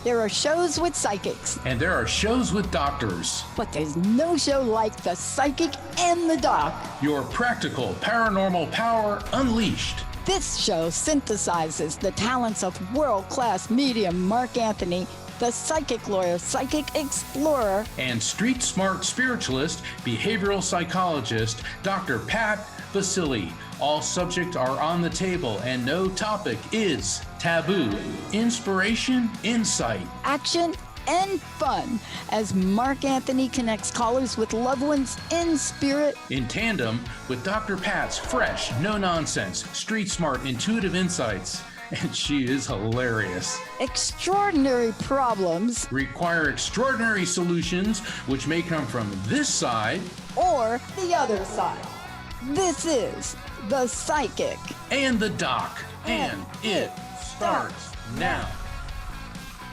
There are shows with psychics. And there are shows with doctors. But there's no show like The Psychic and the Doc. Your practical paranormal power unleashed. This show synthesizes the talents of world-class medium Mark Anthony, the psychic lawyer, psychic explorer, and street smart spiritualist, behavioral psychologist, Dr. Pat Baccili. All subjects are on the table and no topic is taboo. Inspiration, insight, action, and fun as Mark Anthony connects callers with loved ones in spirit. In tandem with Dr. Pat's fresh, no-nonsense, street smart, intuitive insights. And she is hilarious. Extraordinary problems require extraordinary solutions, which may come from this side or the other side. This is The Psychic and the Doc, and it starts now.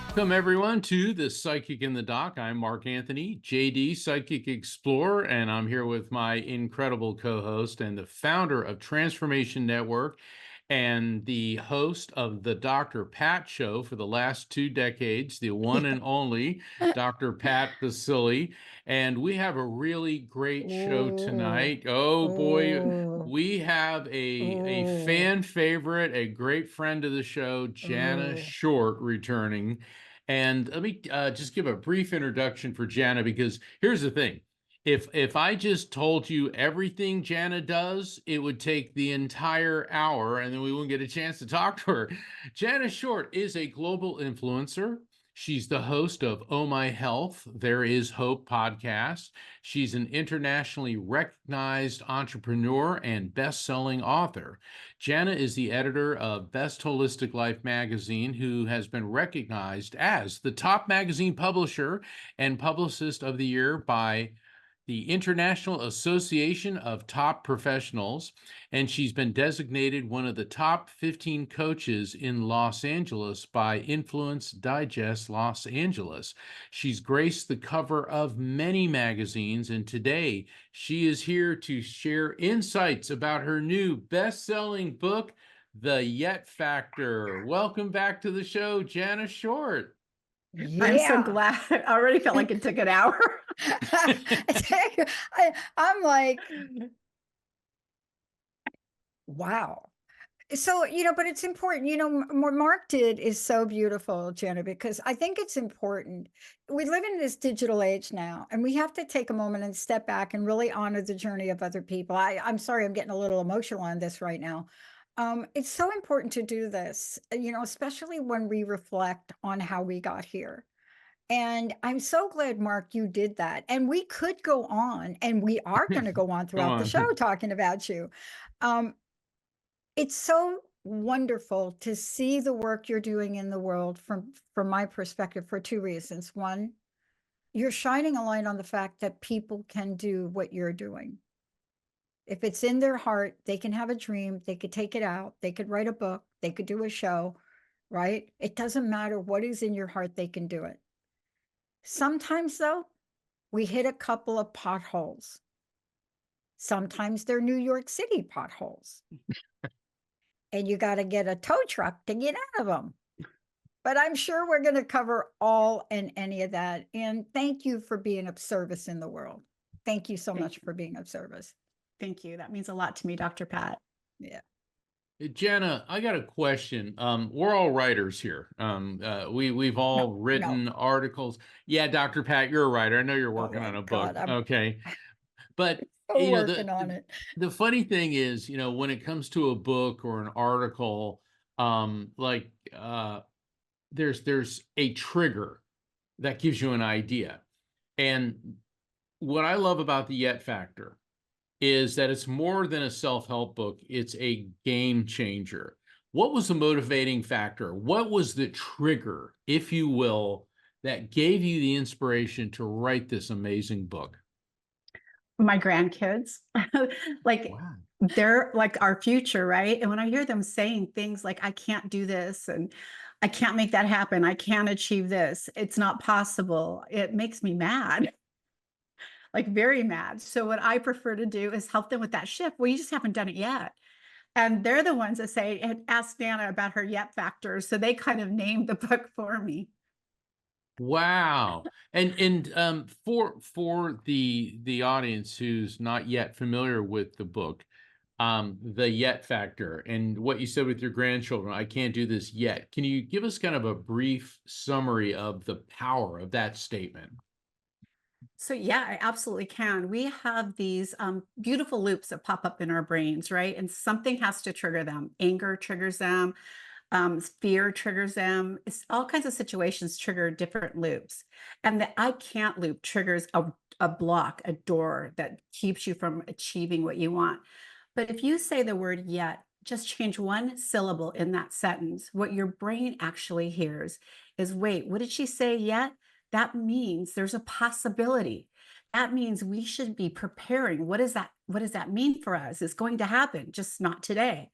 Welcome everyone to The Psychic and the Doc. I'm Mark Anthony, JD Psychic Explorer, and I'm here with my incredible co-host and the founder of Transformation Network and the host of the Dr. Pat Show for the last 2 decades, the one and only Dr. Pat Baccili. And we have a really great show tonight. Oh boy, we have a fan favorite, a great friend of the show, Jana Short, returning. And let me just give a brief introduction for Jana, because here's the thing. If I just told you everything Jana does, it would take the entire hour and then we wouldn't get a chance to talk to her. Jana Short is a global influencer. She's the host of Oh My Health, There Is Hope podcast. She's an internationally recognized entrepreneur and best-selling author. Jana is the editor of Best Holistic Life magazine, who has been recognized as the top magazine publisher and publicist of the year by the International Association of Top Professionals, and she's been designated one of the top 15 coaches in Los Angeles by Influence Digest Los Angeles. She's graced the cover of many magazines, and today she is here to share insights about her new best-selling book, The Yet Factor. Welcome back to the show, Jana Short. Yeah. I'm so glad. I already felt like it took an hour. I'm like, wow. So, but it's important, what Mark did is so beautiful, Jana, because I think it's important. We live in this digital age now, and we have to take a moment and step back and really honor the journey of other people. I'm sorry, I'm getting a little emotional on this right now. It's so important to do this, especially when we reflect on how we got here. And I'm so glad, Mark, you did that. And we could go on, and we are going to go on throughout the show talking about you. It's so wonderful to see the work you're doing in the world from my perspective for 2 reasons. One, you're shining a light on the fact that people can do what you're doing. If it's in their heart, they can have a dream, they could take it out, they could write a book, they could do a show, right? It doesn't matter what is in your heart, they can do it. Sometimes, though, we hit a couple of potholes. Sometimes they're New York City potholes. And you got to get a tow truck to get out of them. But I'm sure we're going to cover all and any of that. And thank you for being of service in the world. Thank you so much for being of service. Thank you. That means a lot to me, Dr. Pat. Yeah. Jana, I got a question. We're all writers here. We've all written articles. Yeah, Dr. Pat, you're a writer. I know you're working on a book. Okay. But working on it. The funny thing is, when it comes to a book or an article, there's a trigger that gives you an idea. And what I love about the Yet Factor is that it's more than a self-help book. It's a game changer. What was the motivating factor? What was the trigger, if you will, that gave you the inspiration to write this amazing book? My grandkids, they're like our future, right? And when I hear them saying things like, I can't do this, and I can't make that happen, I can't achieve this, it's not possible, it makes me mad. Like very mad. So what I prefer to do is help them with that shift. Well, you just haven't done it yet. And they're the ones that say, ask Jana about her Yet Factor. So they kind of named the book for me. Wow. And for the audience who's not yet familiar with the book, the yet factor and what you said with your grandchildren, I can't do this yet. Can you give us kind of a brief summary of the power of that statement? So yeah, I absolutely can. We have these beautiful loops that pop up in our brains, right? And something has to trigger them. Anger triggers them. Fear triggers them. It's all kinds of situations trigger different loops. And the I can't loop triggers a block, a door that keeps you from achieving what you want. But if you say the word yet, just change one syllable in that sentence, what your brain actually hears is, wait, what did she say yet? That means there's a possibility. That means we should be preparing. What does that mean for us? It's going to happen, just not today.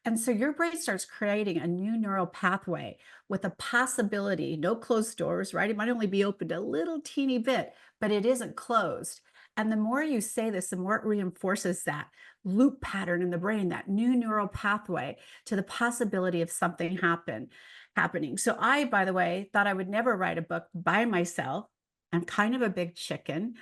And so your brain starts creating a new neural pathway with a possibility, no closed doors, right? It might only be opened a little teeny bit, but it isn't closed. And the more you say this, the more it reinforces that loop pattern in the brain, that new neural pathway to the possibility of something happening. So I, by the way, thought I would never write a book by myself. I'm kind of a big chicken.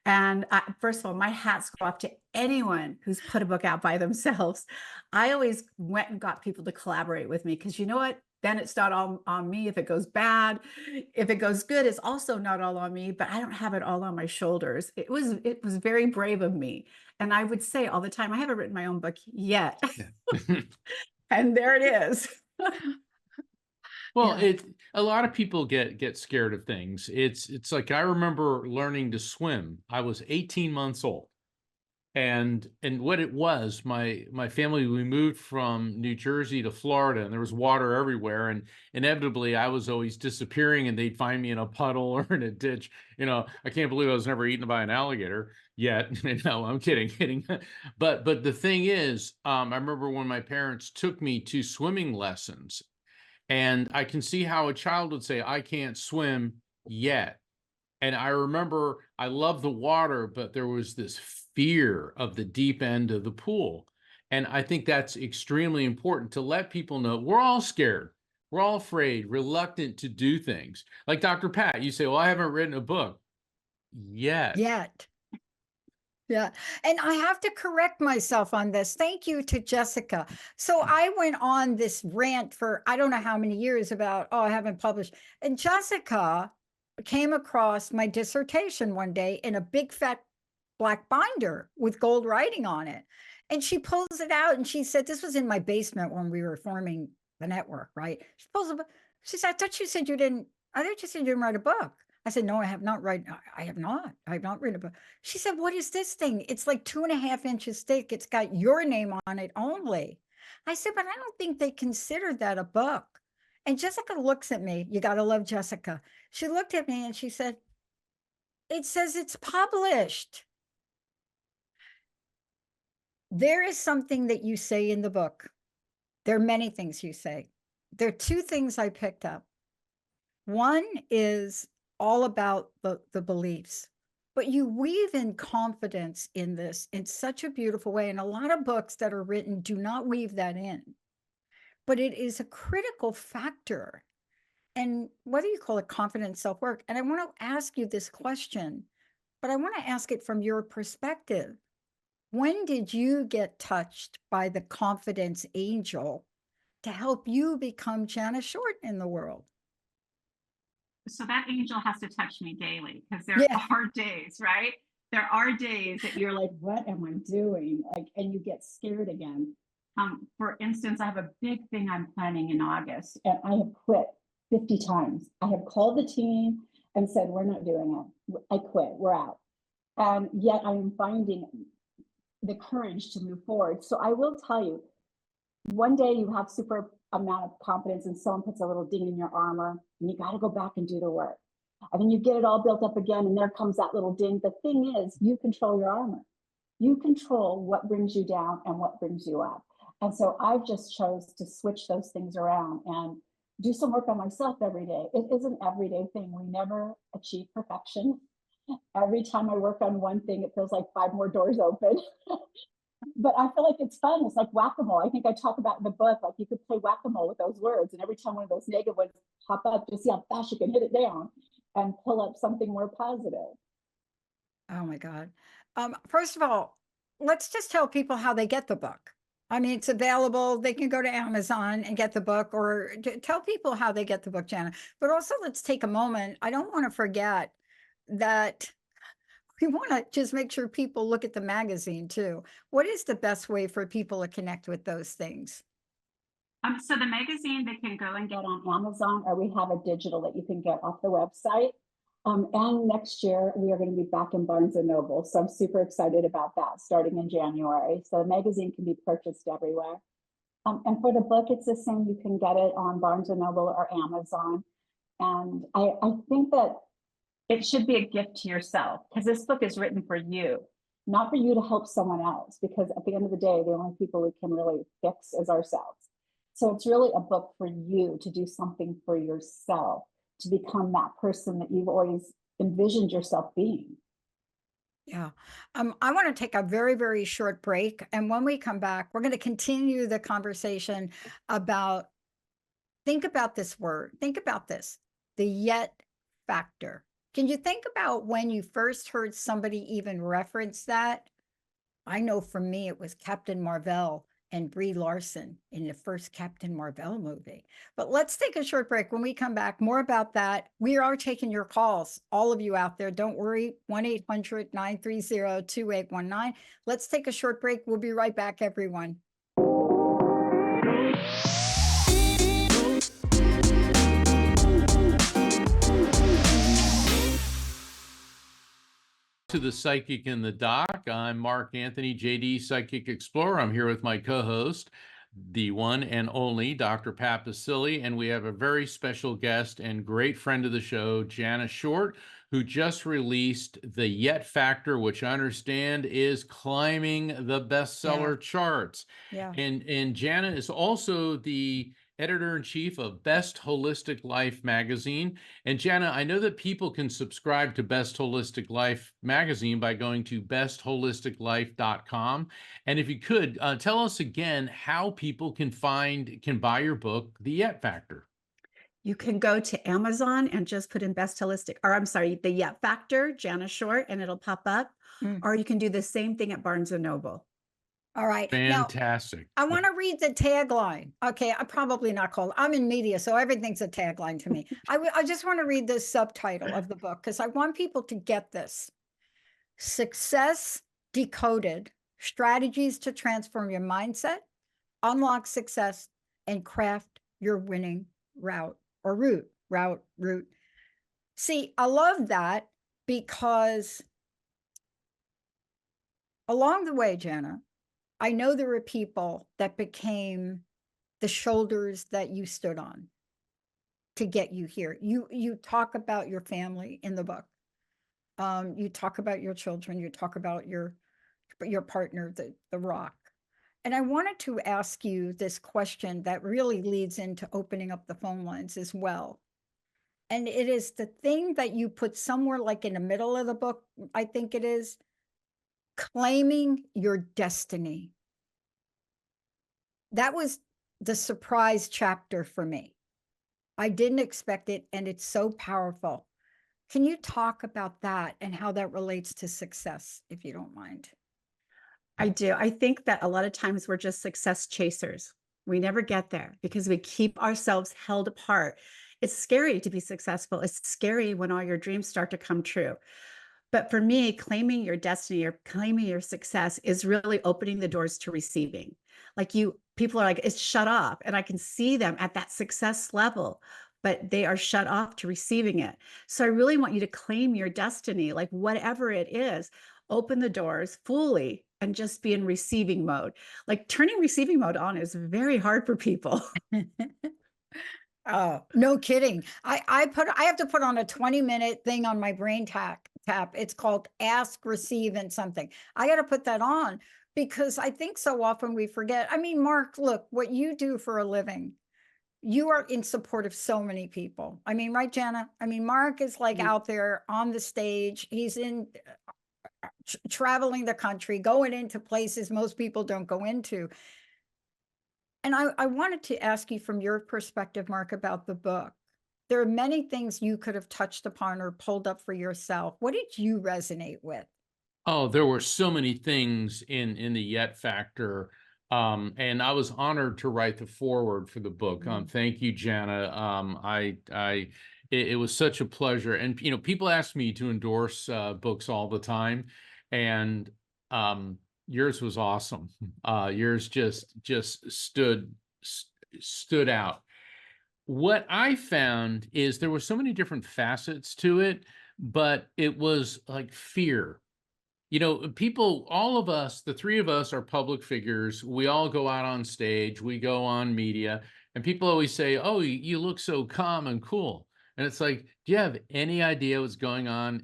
And first of all, my hats go off to anyone who's put a book out by themselves. I always went and got people to collaborate with me because you know what? Then it's not all on me if it goes bad. If it goes good, it's also not all on me, but I don't have it all on my shoulders. It was very brave of me. And I would say all the time, I haven't written my own book yet. And there it is. Well, Yeah. a lot of people get scared of things. It's like I remember learning to swim. I was 18 months old. And what it was, my family, we moved from New Jersey to Florida, and there was water everywhere, and inevitably I was always disappearing, and they'd find me in a puddle or in a ditch. I can't believe I was never eaten by an alligator yet. No, I'm kidding. But the thing is, I remember when my parents took me to swimming lessons, and I can see how a child would say, I can't swim yet. And I remember I love the water, but there was this fear of the deep end of the pool. And I think that's extremely important to let people know we're all scared. We're all afraid, reluctant to do things. Like Dr. Pat, you say, well, I haven't written a book yet. Yet. Yeah. And I have to correct myself on this. Thank you to Jessica. So I went on this rant for I don't know how many years about, oh, I haven't published. And Jessica came across my dissertation one day in a big fat black binder with gold writing on it. And she pulls it out and she said, this was in my basement when we were forming the network, right? She pulls it, she said, I thought you said you didn't write a book. I said, no, I have not written. I have not written a book. She said, what is this thing? It's like 2.5 inches thick. It's got your name on it only. I said, but I don't think they consider that a book. And Jessica looks at me. You got to love Jessica. She looked at me and she said, it says it's published. There is something that you say in the book. There are many things you say. There are two things I picked up. One is all about the beliefs, but you weave in confidence in this in such a beautiful way. And a lot of books that are written do not weave that in, but it is a critical factor. And whether you call it confidence, self-work, and I want to ask you this question, but I want to ask it from your perspective. When did you get touched by the confidence angel to help you become Jana Short in the world? So that angel has to touch me daily because there Yeah. are days, right? There are days that you're like, what am I doing? Like, and you get scared again. For instance, I have a big thing I'm planning in August, and I have quit 50 times. I have called the team and said, we're not doing it. I quit, we're out. And yet I am finding the courage to move forward. So I will tell you, one day you have super amount of confidence and someone puts a little ding in your armor and you got to go back and do the work. And then you get it all built up again and there comes that little ding. The thing is, you control your armor. You control what brings you down and what brings you up. And so I've just chose to switch those things around and do some work on myself every day. It is an everyday thing. We never achieve perfection. Every time I work on one thing, it feels like 5 more doors open. But I feel like it's fun. It's like whack-a-mole. I think I talk about in the book, like you could play whack-a-mole with those words. And every time one of those negative ones pop up, just see how fast you can hit it down. and pull up something more positive. Oh my God. First of all, let's just tell people how they get the book. I mean, it's available. They can go to Amazon and get the book, or tell people how they get the book, Jana. But also, let's take a moment. I don't want to forget that we want to just make sure people look at the magazine too. What is the best way for people to connect with those things? So the magazine they can go and get on Amazon, or we have a digital that you can get off the website. And next year we are going to be back in Barnes and Noble. So I'm super excited about that starting in January. So the magazine can be purchased everywhere. And for the book, it's the same. You can get it on Barnes and Noble or Amazon. And I think that it should be a gift to yourself, because this book is written for you, not for you to help someone else, because at the end of the day, the only people we can really fix is ourselves. So it's really a book for you to do something for yourself, to become that person that you've always envisioned yourself being. Yeah. I want to take a very, very short break. And when we come back, we're going to continue the conversation about, think about this word, think about this, the yet factor. Can you think about when you first heard somebody even reference that? I know for me, it was Captain Marvel and Brie Larson in the first Captain Marvel movie. But let's take a short break. When we come back, more about that. We are taking your calls, all of you out there. Don't worry, 1-800-930-2819. Let's take a short break. We'll be right back, everyone. To the Psychic in the Doc. I'm Mark Anthony, JD Psychic Explorer. I'm here with my co-host, the one and only Dr. Pat Baccili, and we have a very special guest and great friend of the show, Jana Short, who just released The Yet Factor, which I understand is climbing the bestseller charts. Yeah. And Jana is also the editor-in-chief of Best Holistic Life magazine. And Jana, I know that people can subscribe to Best Holistic Life magazine by going to bestholisticlife.com. And if you could, tell us again how people can buy your book, The Yet Factor. You can go to Amazon and just put in Best Holistic, or I'm sorry, The Yet Factor, Jana Short, and it'll pop up. Or you can do the same thing at Barnes and Noble. All right. Fantastic. Now, I want to read the tagline. Okay, I'm probably not called. I'm in media, so everything's a tagline to me. I just want to read the subtitle of the book because I want people to get this. Success Decoded, Strategies to Transform Your Mindset, Unlock Success, and Craft Your Winning Route or Route. See, I love that because along the way, Jana, I know there were people that became the shoulders that you stood on to get you here. You talk about your family in the book. You talk about your children. You talk about your partner, the rock. And I wanted to ask you this question that really leads into opening up the phone lines as well. And it is the thing that you put somewhere like in the middle of the book, I think it is, claiming your destiny. That was the surprise chapter for me. I didn't expect it, and it's so powerful. Can you talk about that and how that relates to success, if you don't mind? I do. I think that a lot of times we're just success chasers. We never get there because we keep ourselves held apart. It's scary to be successful. It's scary when all your dreams start to come true. But for me, claiming your destiny or claiming your success is really opening the doors to receiving. Like people are like, it's shut off. And I can see them at that success level, but they are shut off to receiving it. So I really want you to claim your destiny, like whatever it is, open the doors fully and just be in receiving mode. Like turning receiving mode on is very hard for people. Oh, no kidding. I have to put on a 20-minute thing on my brain tap. It's called Ask, Receive, and something. I got to put that on because I think so often we forget. I mean, Mark, look, what you do for a living, you are in support of so many people. I mean, right, Jana? I mean, Mark is like out there on the stage. He's in traveling the country, going into places most people don't go into. And I wanted to ask you from your perspective, Mark, about the book. there are many things you could have touched upon or pulled up for yourself. What did you resonate with? Oh, there were so many things in the yet factor. And I was honored to write the foreword for the book. Thank you, Jana. It was such a pleasure. And people ask me to endorse books all the time, and yours was awesome. Yours just stood out. What I found is there were so many different facets to it, but it was like fear. People, all of us, the three of us are public figures. We all go out on stage, we go on media, and people always say, "Oh, you look so calm and cool." And it's like, do you have any idea what's going on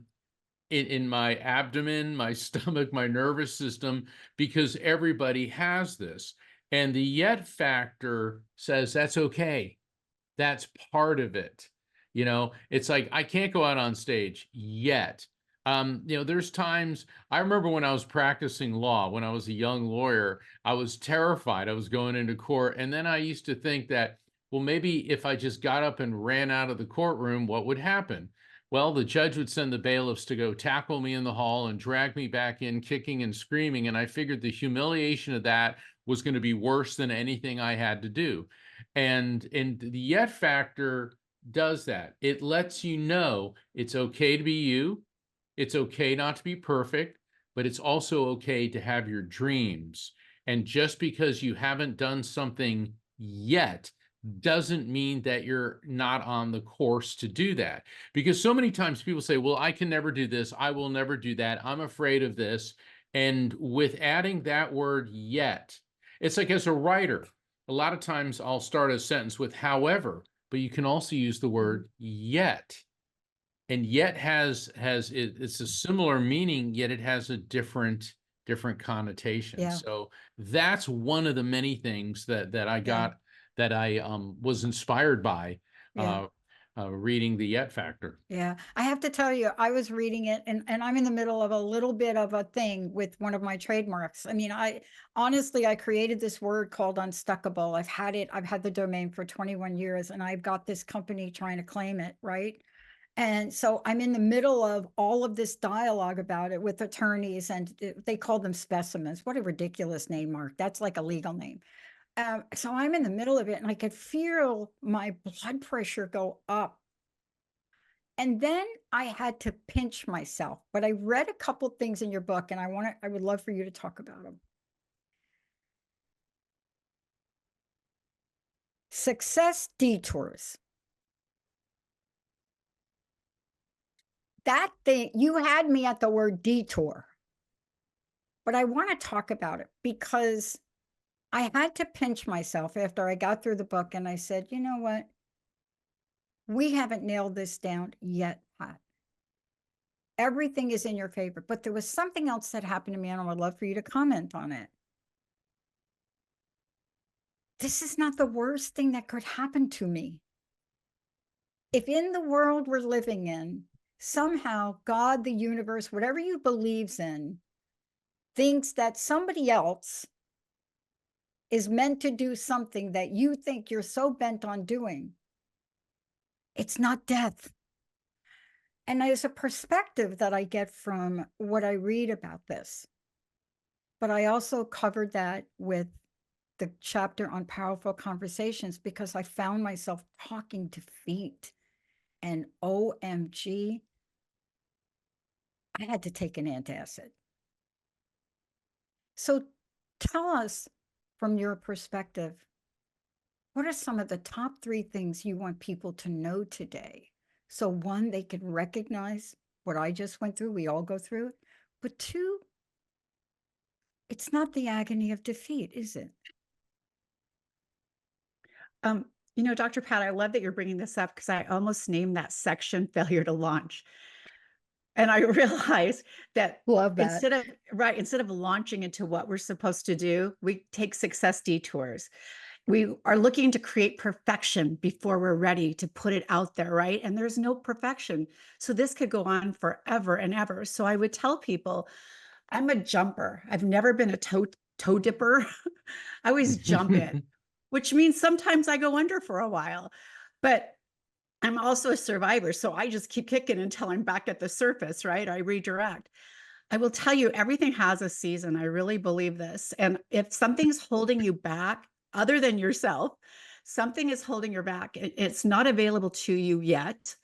in my abdomen, my stomach, my nervous system? Because everybody has this. And the yet factor says that's okay. That's part of it. It's like, I can't go out on stage yet. There's times, I remember when I was practicing law, when I was a young lawyer, I was terrified. I was going into court. And then I used to think that, well, maybe if I just got up and ran out of the courtroom, what would happen? Well, the judge would send the bailiffs to go tackle me in the hall and drag me back in, kicking and screaming. And I figured the humiliation of that was going to be worse than anything I had to do. And the yet factor does that. It lets you know it's okay to be you. It's okay not to be perfect, but it's also okay to have your dreams. And just because you haven't done something yet doesn't mean that you're not on the course to do that. Because so many times people say, well, I can never do this. I will never do that. I'm afraid of this. And with adding that word yet, it's like, as a writer, a lot of times I'll start a sentence with however, but you can also use the word yet. And yet it's a similar meaning, yet it has a different connotation. Yeah. So that's one of the many things that I Yeah. got, that I was inspired by Yeah. reading the Yet Factor. Yeah, I have to tell you, I was reading it and I'm in the middle of a little bit of a thing with one of my trademarks. I mean, I created this word called unstuckable. I've had the domain for 21 years and I've got this company trying to claim it, right? And so I'm in the middle of all of this dialogue about it with attorneys, and they call them specimens. What a ridiculous name, Mark. That's like a legal name. So I'm in the middle of it and I could feel my blood pressure go up. And then I had to pinch myself, but I read a couple things in your book and I would love for you to talk about them. Success detours. That thing, you had me at the word detour, but I want to talk about it because I had to pinch myself after I got through the book and I said, you know what? We haven't nailed this down yet, Pat. Everything is in your favor, but there was something else that happened to me and I would love for you to comment on it. This is not the worst thing that could happen to me. If in the world we're living in, somehow God, the universe, whatever you believes in, thinks that somebody else is meant to do something that you think you're so bent on doing, it's not death. And there's a perspective that I get from what I read about this. But I also covered that with the chapter on powerful conversations because I found myself talking defeat and OMG, I had to take an antacid. So tell us from your perspective, what are some of the top 3 things you want people to know today? So 1, they could recognize what I just went through. We all go through it. But 2, it's not the agony of defeat, is it? Dr. Pat, I love that you're bringing this up because I almost named that section failure to launch. And I realized that Love that. instead of launching into what we're supposed to do, we take success detours. We are looking to create perfection before we're ready to put it out there, right? And there's no perfection. So this could go on forever and ever. So I would tell people, I'm a jumper. I've never been a toe dipper. I always jump in, which means sometimes I go under for a while. But I'm also a survivor, so I just keep kicking until I'm back at the surface, right? I redirect. I will tell you, everything has a season. I really believe this. And if something's holding you back, other than yourself, something is holding you back, it's not available to you yet.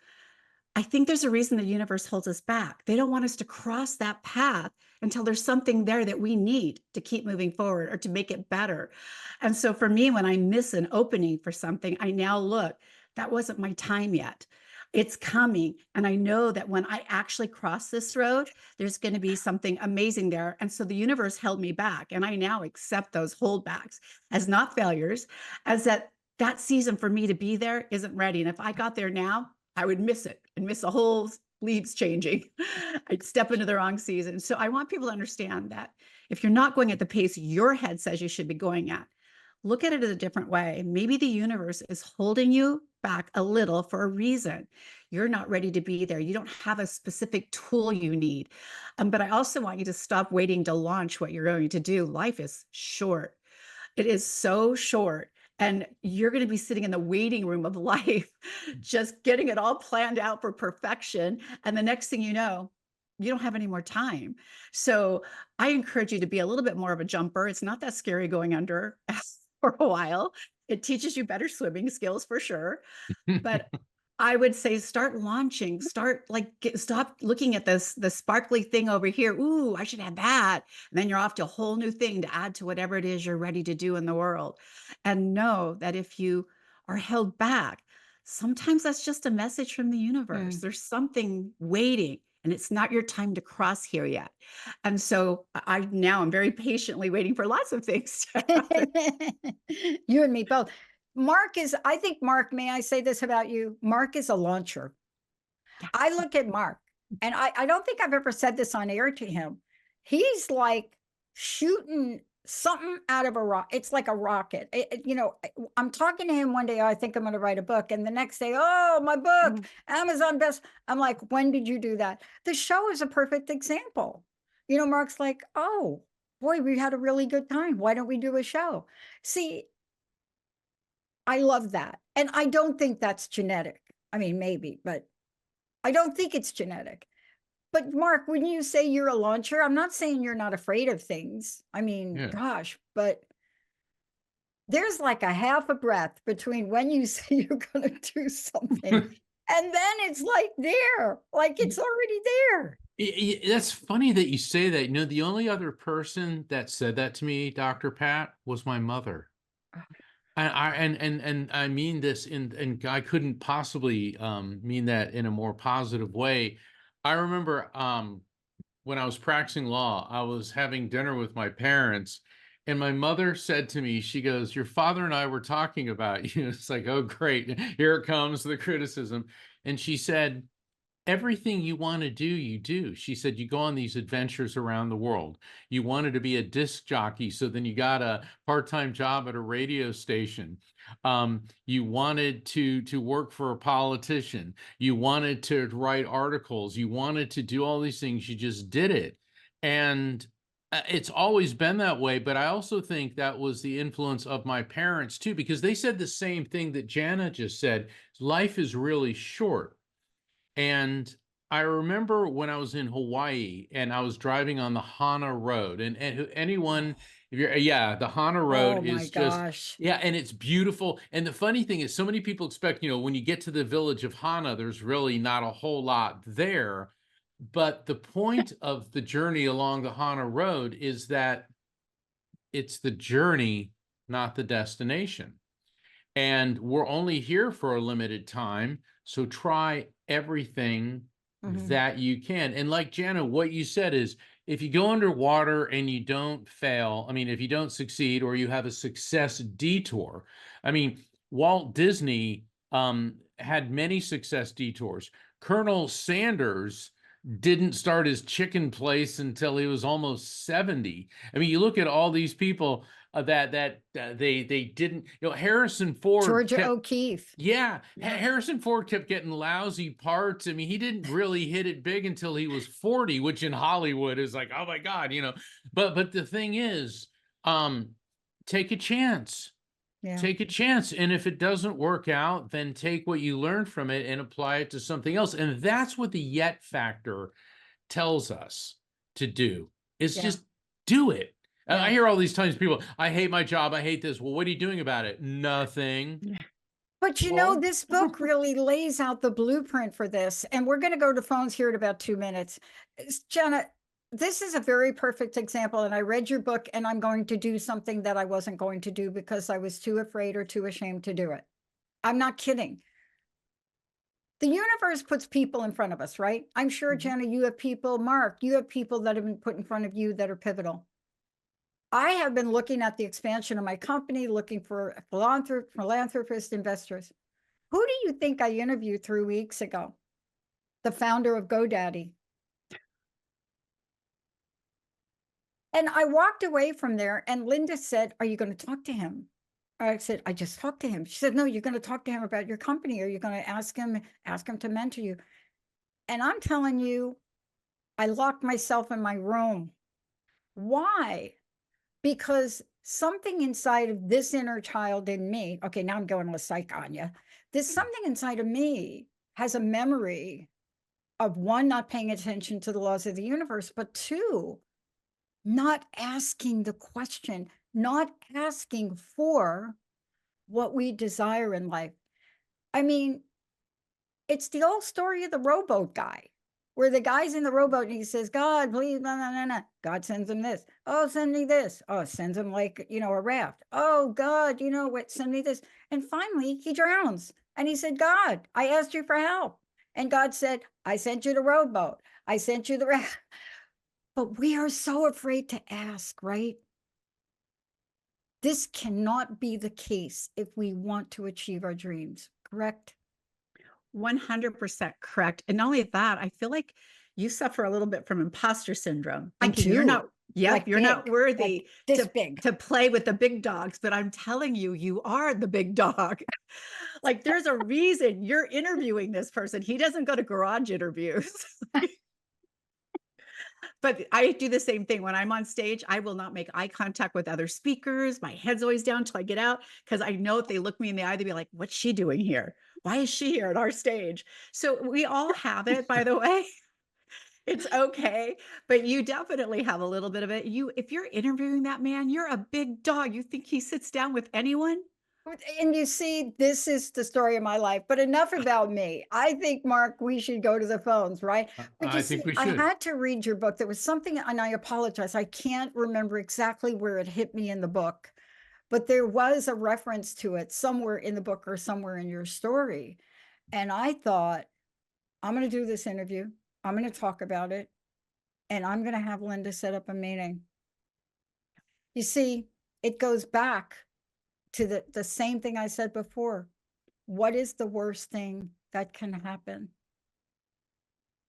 I think there's a reason the universe holds us back. They don't want us to cross that path until there's something there that we need to keep moving forward or to make it better. And so for me, when I miss an opening for something, I now look, that wasn't my time yet. It's coming. And I know that when I actually cross this road, there's going to be something amazing there. And so the universe held me back. And I now accept those holdbacks as not failures, as that season for me to be there isn't ready. And if I got there now, I would miss it and miss the whole leaves changing. I'd step into the wrong season. So I want people to understand that if you're not going at the pace your head says you should be going at, look at it in a different way. Maybe the universe is holding you back a little for a reason. You're not ready to be there. You don't have a specific tool you need. But I also want you to stop waiting to launch what you're going to do. Life is short. It is so short. And you're going to be sitting in the waiting room of life, just getting it all planned out for perfection. And the next thing you know, you don't have any more time. So I encourage you to be a little bit more of a jumper. It's not that scary going under for a while. It teaches you better swimming skills for sure. But I would say start launching, stop looking at the sparkly thing over here. Ooh, I should have that. And then you're off to a whole new thing to add to whatever it is you're ready to do in the world. And know that if you are held back, sometimes that's just a message from the universe. There's something waiting and it's not your time to cross here yet. And so I'm very patiently waiting for lots of things to happen. You and me both. I think Mark, may I say this about you? Mark is a launcher. I look at Mark, and I don't think I've ever said this on air to him. He's like shooting something out of a rock. It's like a rocket. I'm talking to him one day, I think I'm going to write a book. And the next day, oh, my book, Amazon best. I'm like, when did you do that? The show is a perfect example. Mark's like, oh, boy, we had a really good time. Why don't we do a show? See, I love that. And I don't think that's genetic. I mean, maybe, but I don't think it's genetic. But Mark, when you say you're a launcher, I'm not saying you're not afraid of things. I mean, Yeah. gosh, but there's like a half a breath between when you say you're going to do something and then it's like there, like it's already there. That's funny that you say that. The only other person that said that to me, Dr. Pat, was my mother. And I mean this and I couldn't possibly mean that in a more positive way. I remember when I was practicing law, I was having dinner with my parents, and my mother said to me, she goes, "Your father and I were talking about you." It's like, oh, great. Here it comes, the criticism. And she said, everything you want to do, you do. She said, you go on these adventures around the world. You wanted to be a disc jockey, so then you got a part-time job at a radio station. You wanted to work for a politician. You wanted to write articles. You wanted to do all these things. You just did it. And it's always been that way. But I also think that was the influence of my parents too, because they said the same thing that Jana just said. Life is really short. And I remember when I was in Hawaii and I was driving on the Hana Road, and anyone, if you're, the Hana Road Oh my is just, gosh. and it's beautiful. And the funny thing is, so many people expect, when you get to the village of Hana, there's really not a whole lot there. But the point of the journey along the Hana Road is that it's the journey, not the destination. And we're only here for a limited time. So try everything that you can. And like Jana, what you said is, if you go underwater and you don't fail, I mean, if you don't succeed or you have a success detour, I mean, Walt Disney had many success detours. Colonel Sanders didn't start his chicken place until he was almost 70. I mean, you look at all these people that they didn't, Harrison Ford, Georgia O'Keeffe. Harrison Ford kept getting lousy parts. I mean, he didn't really hit it big until he was 40, which in Hollywood is like, oh my God, but the thing is, take a chance. Yeah. take a chance. And if it doesn't work out, then take what you learned from it and apply it to something else. And that's what the yet factor tells us to do, is Yeah. just do it. Yeah. I hear all these times people, I hate my job. I hate this. Well, what are you doing about it? Nothing. But you know, this book really lays out the blueprint for this. And we're going to go to phones here in about 2 minutes. Jana, this is a very perfect example. And I read your book and I'm going to do something that I wasn't going to do because I was too afraid or too ashamed to do it. I'm not kidding. The universe puts people in front of us, right? I'm sure, Jana, you have people, Mark, you have people that have been put in front of you that are pivotal. I have been looking at the expansion of my company, looking for philanthropist investors. Who do you think I interviewed 3 weeks ago? The founder of GoDaddy. And I walked away from there and Linda said, are you going to talk to him? I said, I just talked to him. She said, no, you're going to talk to him about your company. Or you're going to ask him to mentor you. And I'm telling you, I locked myself in my room. Why? Because something inside of this inner child in me, okay, now I'm going to psych on you. There's something inside of me has a memory of, one, not paying attention to the laws of the universe, but two, not asking the question, not asking for what we desire in life. I mean, it's the old story of the rowboat guy, where the guy's in the rowboat and he says, God, please, no, no, no, no. God sends him this. Oh, send me this. Oh, sends him like, a raft. Oh, God, what, send me this. And finally he drowns. And he said, God, I asked you for help. And God said, I sent you the rowboat. I sent you the raft. But we are so afraid to ask, right? This cannot be the case if we want to achieve our dreams, correct? 100% correct. And not only that, I feel like you suffer a little bit from imposter syndrome. I Thinking you're do. not, Like you're not big, worthy like this to, big. to play with the big dogs. But I'm telling you, you are the big dog. Like there's a reason you're interviewing this person. He doesn't go to garage interviews. But I do the same thing when I'm on stage. I will not make eye contact with other speakers. My head's always down till I get out, because I know if they look me in the eye, they'd be like, what's she doing here? Why is she here at our stage? So we all have it, by the way. It's okay. But you definitely have a little bit of it. If you're interviewing that man, you're a big dog. You think he sits down with anyone? And you see, this is the story of my life, but enough about me. I think, Mark, we should go to the phones, right? But you I see, think we I should. had to read your book. There was something, and I apologize, I can't remember exactly where it hit me in the book, but there was a reference to it somewhere in the book or somewhere in your story. And I thought, I'm going to do this interview. I'm going to talk about it. And I'm going to have Linda set up a meeting. You see, it goes back to the same thing I said before. What is the worst thing that can happen?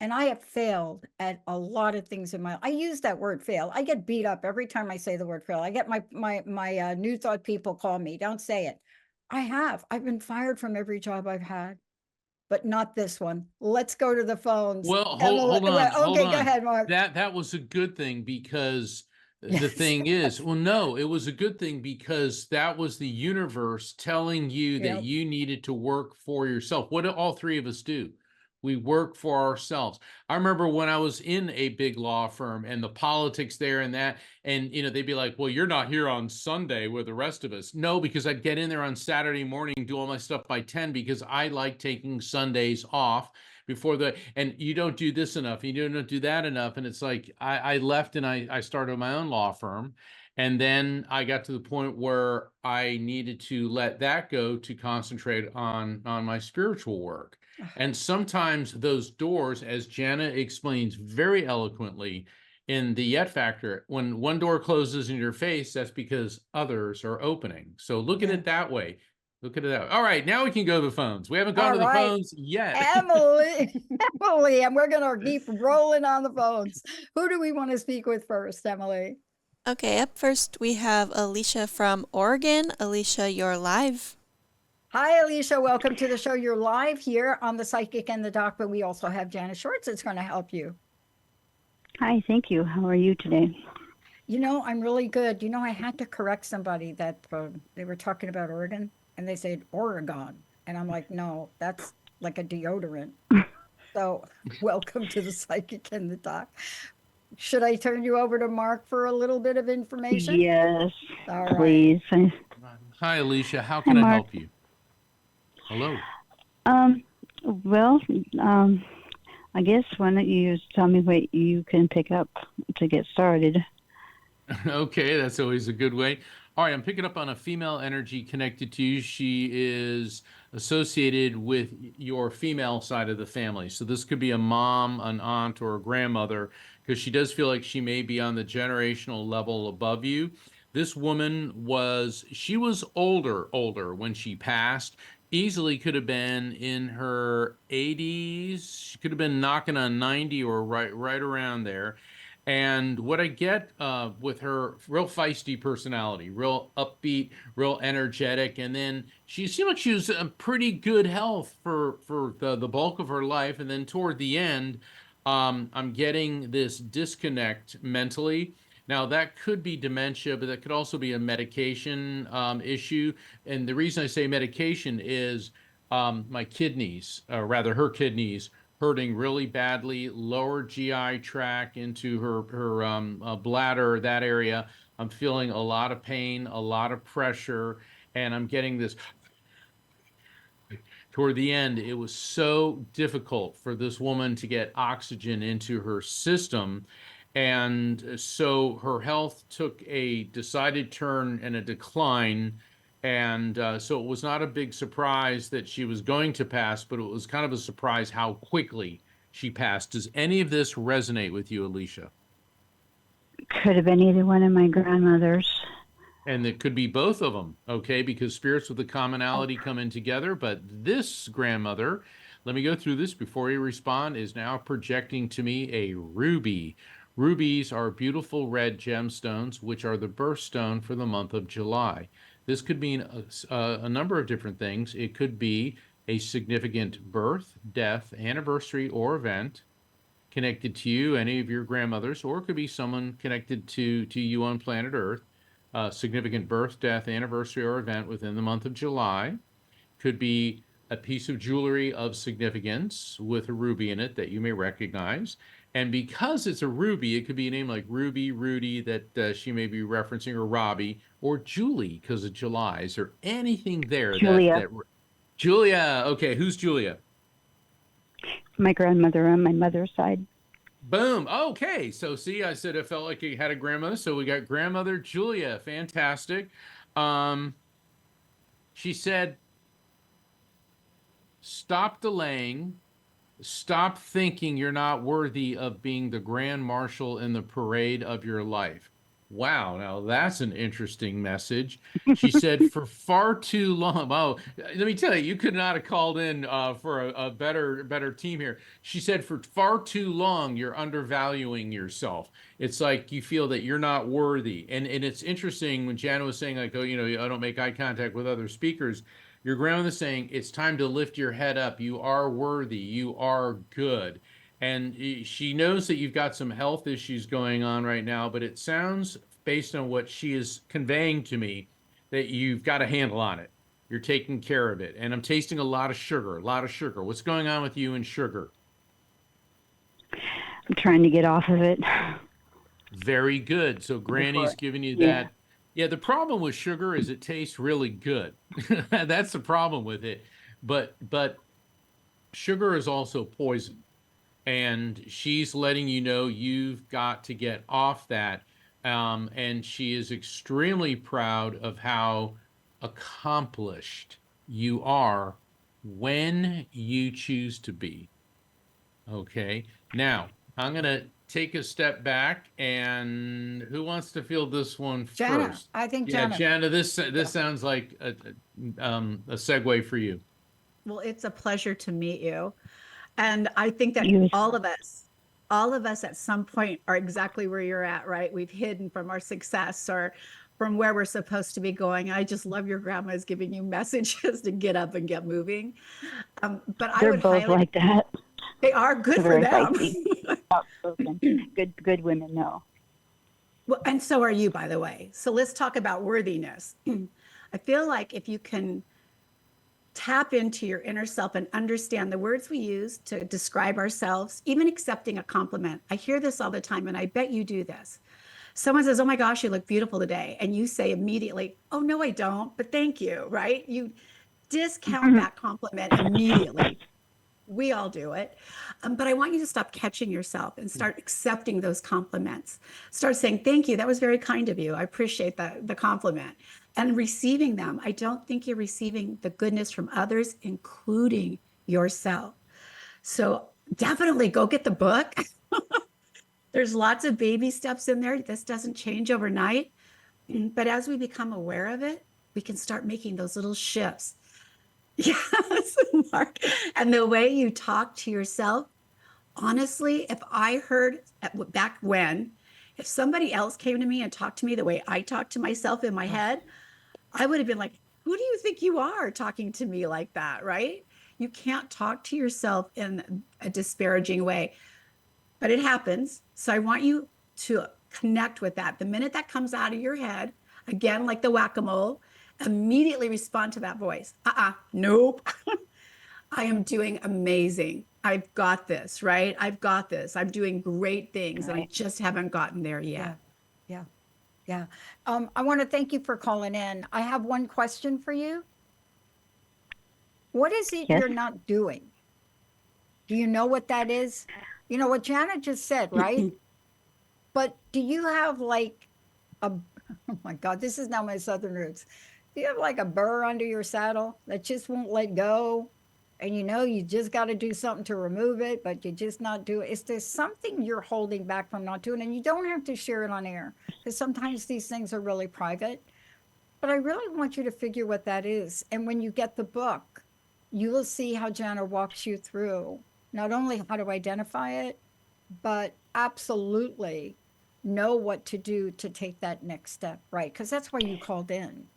And I have failed at a lot of things in my life. I use that word fail. I get beat up every time I say the word fail. I get my New Thought people call me, don't say it. I've been fired from every job I've had, but not this one. Let's go to the phones. Well, hold on. Okay, Hold go on. ahead, Mark. That was a good thing, because the Yes. thing is, well, no, it was a good thing because that was the universe telling you that Yep. you needed to work for yourself. What do all three of us do? We work for ourselves. I remember when I was in a big law firm and the politics there and that, and they'd be like, well, you're not here on Sunday with the rest of us. No, because I'd get in there on Saturday morning, do all my stuff by 10, because I like taking Sundays off before and you don't do this enough, you don't do that enough. And it's like, I left and I started my own law firm. And then I got to the point where I needed to let that go to concentrate on my spiritual work. And sometimes those doors, as Jana explains very eloquently in the Yet Factor, when one door closes in your face, that's because others are opening. So look at it that way. Look at it that way. All right, now we can go to the phones. We haven't gone to the phones yet. Emily, and we're going to keep rolling on the phones. Who do we want to speak with first, Emily? Okay, up first we have Alicia from Oregon. Alicia, you're live. Hi, Alicia. Welcome to the show. You're live here on The Psychic and the Doc, but we also have Jana Shorts that's going to help you. Hi, thank you. How are you today? I'm really good. I had to correct somebody that they were talking about Oregon and they said Oregon. And I'm like, no, that's like a deodorant. So welcome to the Psychic and the Doc. Should I turn you over to Mark for a little bit of information? Yes, All right. please. Hi, Alicia. How Hi, can I Mark. help you? Hello. Um, well, I guess why don't you just tell me what you can pick up to get started? Okay, that's always a good way. All right, I'm picking up on a female energy connected to you. She is associated with your female side of the family. So this could be a mom, an aunt, or a grandmother, because she does feel like she may be on the generational level above you. This woman she was older when she passed. Easily could have been in her 80s. She could have been knocking on 90 or right around there. And what I get with her real feisty personality, real upbeat, real energetic, and then she seemed like she was in pretty good health for the bulk of her life. And then toward the end, I'm getting this disconnect mentally. Now that could be dementia, but that could also be a medication issue. And the reason I say medication is my kidneys, or rather her kidneys, hurting really badly, lower GI tract into her bladder, that area. I'm feeling a lot of pain, a lot of pressure, and I'm getting this. Toward the end, it was so difficult for this woman to get oxygen into her system. And so her health took a decided turn and a decline. And so it was not a big surprise that she was going to pass, but it was kind of a surprise how quickly she passed. Does any of this resonate with you, Alicia? Could have been either one of my grandmothers. And it could be both of them, okay? Because spirits with a commonality come in together. But this grandmother, let me go through this before you respond, is now projecting to me a ruby. Rubies are beautiful red gemstones, which are the birthstone for the month of July. This could mean a number of different things. It could be a significant birth, death, anniversary, or event connected to you, any of your grandmothers, or it could be someone connected to you on planet Earth. Significant birth, death, anniversary, or event within the month of July. Could be a piece of jewelry of significance with a ruby in it that you may recognize. And because it's a ruby, it could be a name like Ruby, Rudy, that she may be referencing, or Robbie, or Julie because of July. Is there anything there Julia. Julia? Okay, who's Julia? My grandmother on my mother's side. Boom. Okay. So see, I said I felt like you had a grandmother. So we got grandmother Julia. Fantastic. She said, stop delaying. Stop thinking you're not worthy of being the grand marshal in the parade of your life. Wow, now that's an interesting message. She said, for far too long. Oh, let me tell you, you could not have called in for a better team here. She said, for far too long, you're undervaluing yourself. It's like you feel that you're not worthy. And it's interesting when Jana was saying, like, oh, I don't make eye contact with other speakers. Your grandmother's saying, it's time to lift your head up. You are worthy. You are good. And she knows that you've got some health issues going on right now, but it sounds, based on what she is conveying to me, that you've got a handle on it. You're taking care of it. And I'm tasting a lot of sugar, a lot of sugar. What's going on with you and sugar? I'm trying to get off of it. Very good. So Granny's giving you that. Yeah, the problem with sugar is it tastes really good. That's the problem with it. But sugar is also poison. And she's letting you know you've got to get off that. And she is extremely proud of how accomplished you are when you choose to be. Okay. Now, I'm going to take a step back, and who wants to field this one Jana, first? I think Yeah, Jana. Jana, this sounds like a segue for you. Well, it's a pleasure to meet you. And I think that You- all of us at some point are exactly where you're at, right? We've hidden from our success or from where we're supposed to be going. I just love your grandma's giving you messages to get up and get moving. But I They're would both highly, like that. they are good They're for very them. feisty. Outspoken. Good women, no. Well, and so are you, by the way. So let's talk about worthiness. I feel like if you can tap into your inner self and understand the words we use to describe ourselves, even accepting a compliment. I hear this all the time, and I bet you do this. Someone says, "Oh my gosh, you look beautiful today." And you say immediately, "Oh, no, I don't, but thank you," right? You discount that compliment immediately. We all do it. But I want you to stop catching yourself and start accepting those compliments. Start saying, "Thank you. That was very kind of you. I appreciate the compliment." And receiving them. I don't think you're receiving the goodness from others, including yourself. So definitely go get the book. There's lots of baby steps in there. This doesn't change overnight. But as we become aware of it, we can start making those little shifts. Yes, Mark. And the way you talk to yourself, honestly, if I heard back when, if somebody else came to me and talked to me the way I talk to myself in my head, I would have been like, who do you think you are talking to me like that? Right? You can't talk to yourself in a disparaging way, but it happens. So I want you to connect with that. The minute that comes out of your head, again, like the whack-a-mole, immediately respond to that voice. Nope. I am doing amazing. I've got this, right? I've got this. I'm doing great things, and I just haven't gotten there yet. Yeah. Yeah. I want to thank you for calling in. I have one question for you. What is it Yes. you're not doing? Do you know what that is? You know what Jana just said, right? But do you have like a, oh my God, this is now my Southern roots. Do you have like a burr under your saddle that just won't let go? And you know, you just got to do something to remove it, but you just not do it. Is there something you're holding back from not doing? And you don't have to share it on air because sometimes these things are really private. But I really want you to figure what that is. And when you get the book, you will see how Jana walks you through not only how to identify it, but absolutely know what to do to take that next step, right? Because that's why you called in.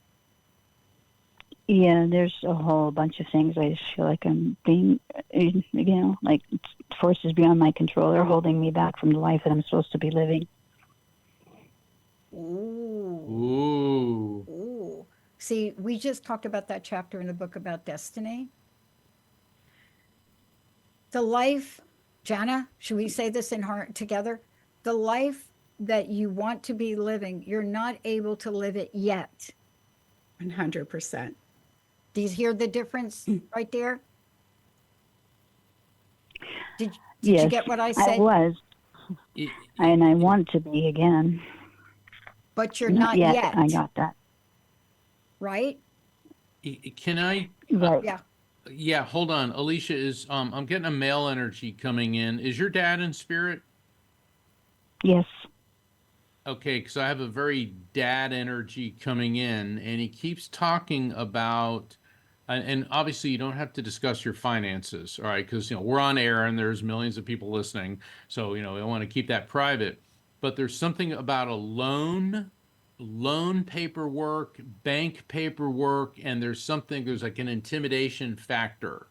Yeah, there's a whole bunch of things. I just feel like I'm being, like forces beyond my control are holding me back from the life that I'm supposed to be living. Ooh. Ooh. See, we just talked about that chapter in the book about destiny. The life, Jana, should we say this in heart together? The life that you want to be living, you're not able to live it yet. 100%. Do you hear the difference right there? Did Yes, you get what I said? I was, and I want to be again. But you're not yet. I got that. Right? Can I? Right. Yeah. Yeah, hold on. Alicia is, I'm getting a male energy coming in. Is your dad in spirit? Yes. Okay, because I have a very dad energy coming in, and he keeps talking about, and obviously you don't have to discuss your finances, all right? Because, we're on air and there's millions of people listening. So, we want to keep that private. But there's something about a loan paperwork, bank paperwork, and there's like an intimidation factor